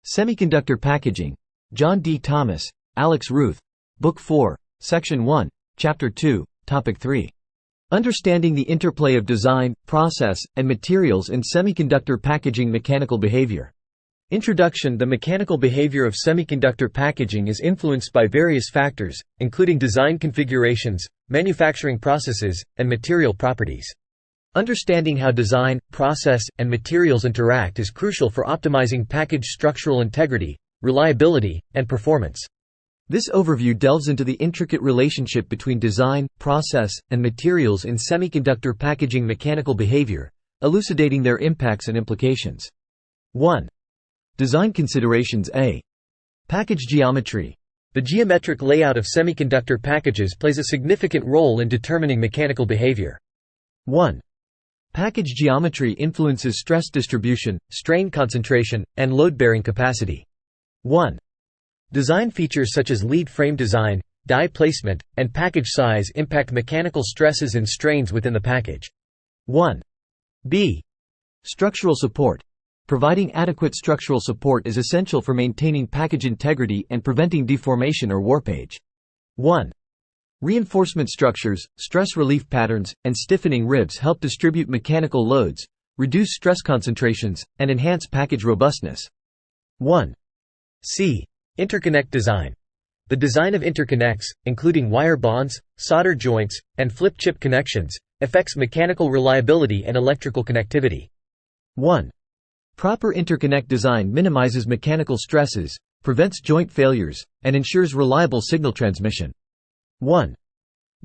Semiconductor Packaging. John D. Thomas, Alex Ruth. Book 4, Section 1, Chapter 2, Topic 3. Understanding the Interplay of Design, Process, and Materials in Semiconductor Packaging Mechanical Behavior. Introduction. The mechanical behavior of semiconductor packaging is influenced by various factors, including design configurations, manufacturing processes, and material properties. Understanding how design, process, and materials interact is crucial for optimizing package structural integrity, reliability, and performance. This overview delves into the intricate relationship between design, process, and materials in semiconductor packaging mechanical behavior, elucidating their impacts and implications. 1. Design considerations. A. Package geometry. The geometric layout of semiconductor packages plays a significant role in determining mechanical behavior. 1. Package geometry influences stress distribution, strain concentration, and load-bearing capacity. 1. Design features such as lead frame design, die placement, and package size impact mechanical stresses and strains within the package. 1. B. Structural support. Providing adequate structural support is essential for maintaining package integrity and preventing deformation or warpage. 1. Reinforcement structures, stress relief patterns, and stiffening ribs help distribute mechanical loads, reduce stress concentrations, and enhance package robustness. 1. C. Interconnect design. The design of interconnects, including wire bonds, solder joints, and flip chip connections, affects mechanical reliability and electrical connectivity. 1. Proper interconnect design minimizes mechanical stresses, prevents joint failures, and ensures reliable signal transmission. 1.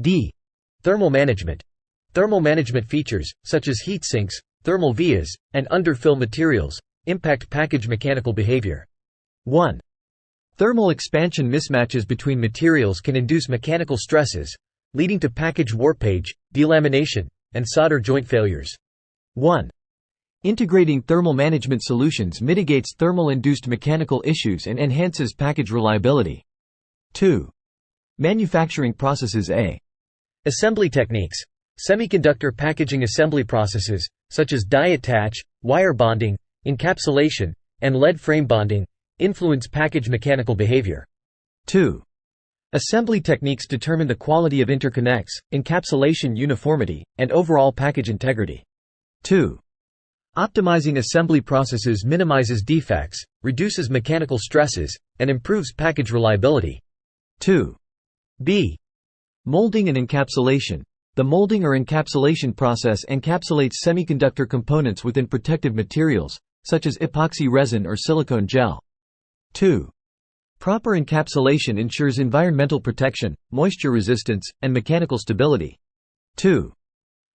D. Thermal management. Thermal management features, such as heat sinks, thermal vias, and underfill materials, impact package mechanical behavior. 1. Thermal expansion mismatches between materials can induce mechanical stresses, leading to package warpage, delamination, and solder joint failures. 1. Integrating thermal management solutions mitigates thermal-induced mechanical issues and enhances package reliability. 2. Manufacturing processes. A. Assembly techniques. Semiconductor packaging assembly processes, such as die attach, wire bonding, encapsulation, and lead frame bonding, influence package mechanical behavior. 2. Assembly techniques determine the quality of interconnects, encapsulation uniformity, and overall package integrity. 2. Optimizing assembly processes minimizes defects, reduces mechanical stresses, and improves package reliability. 2. B. Molding and encapsulation. The molding or encapsulation process encapsulates semiconductor components within protective materials, such as epoxy resin or silicone gel. 2. Proper encapsulation ensures environmental protection, moisture resistance, and mechanical stability. 2.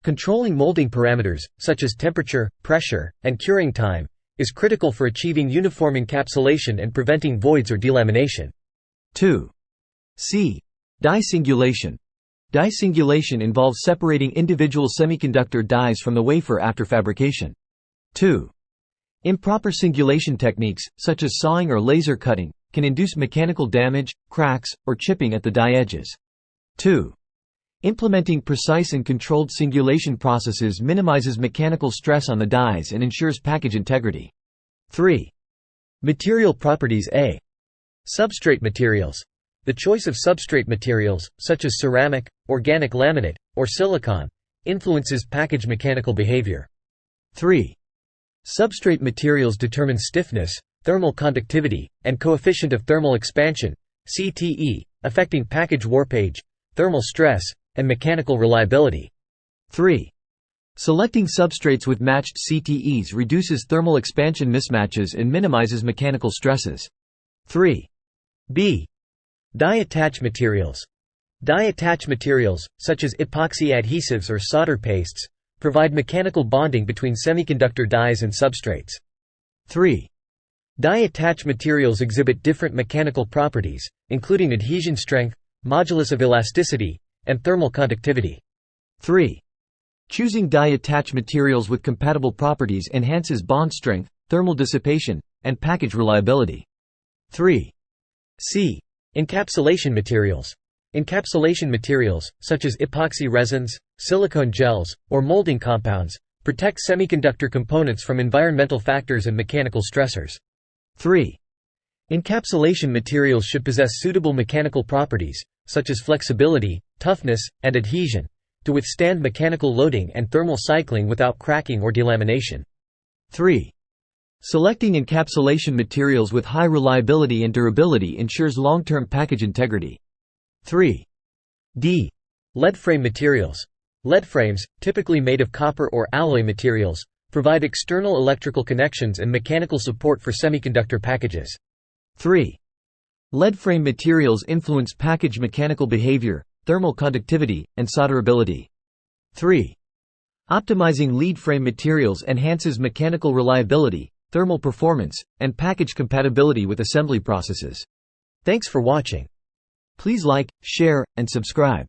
Controlling molding parameters, such as temperature, pressure, and curing time, is critical for achieving uniform encapsulation and preventing voids or delamination. 2. C. Die singulation. Die singulation involves separating individual semiconductor dies from the wafer after fabrication. 2. Improper singulation techniques, such as sawing or laser cutting, can induce mechanical damage, cracks, or chipping at the die edges. 2. Implementing precise and controlled singulation processes minimizes mechanical stress on the dies and ensures package integrity. 3. Material properties. A. Substrate materials. The choice of substrate materials, such as ceramic, organic laminate, or silicon, influences package mechanical behavior. 3. Substrate materials determine stiffness, thermal conductivity, and coefficient of thermal expansion (CTE), affecting package warpage, thermal stress, and mechanical reliability. 3. Selecting substrates with matched CTEs reduces thermal expansion mismatches and minimizes mechanical stresses. 3. B. Die attach materials. Die attach materials, such as epoxy adhesives or solder pastes, provide mechanical bonding between semiconductor dies and substrates. 3. Die attach materials exhibit different mechanical properties, including adhesion strength, modulus of elasticity, and thermal conductivity. 3. Choosing die attach materials with compatible properties enhances bond strength, thermal dissipation, and package reliability. 3. C. Encapsulation materials. Encapsulation materials, such as epoxy resins, silicone gels, or molding compounds, protect semiconductor components from environmental factors and mechanical stressors. 3. Encapsulation materials should possess suitable mechanical properties, such as flexibility, toughness, and adhesion, to withstand mechanical loading and thermal cycling without cracking or delamination. 3. Selecting encapsulation materials with high reliability and durability ensures long-term package integrity. 3. D. Lead frame materials. Lead frames, typically made of copper or alloy materials, provide external electrical connections and mechanical support for semiconductor packages. 3. Lead frame materials influence package mechanical behavior, thermal conductivity, and solderability. 3. Optimizing lead frame materials enhances mechanical reliability, thermal performance, and package compatibility with assembly processes. Thanks for watching. Please like, share, and subscribe.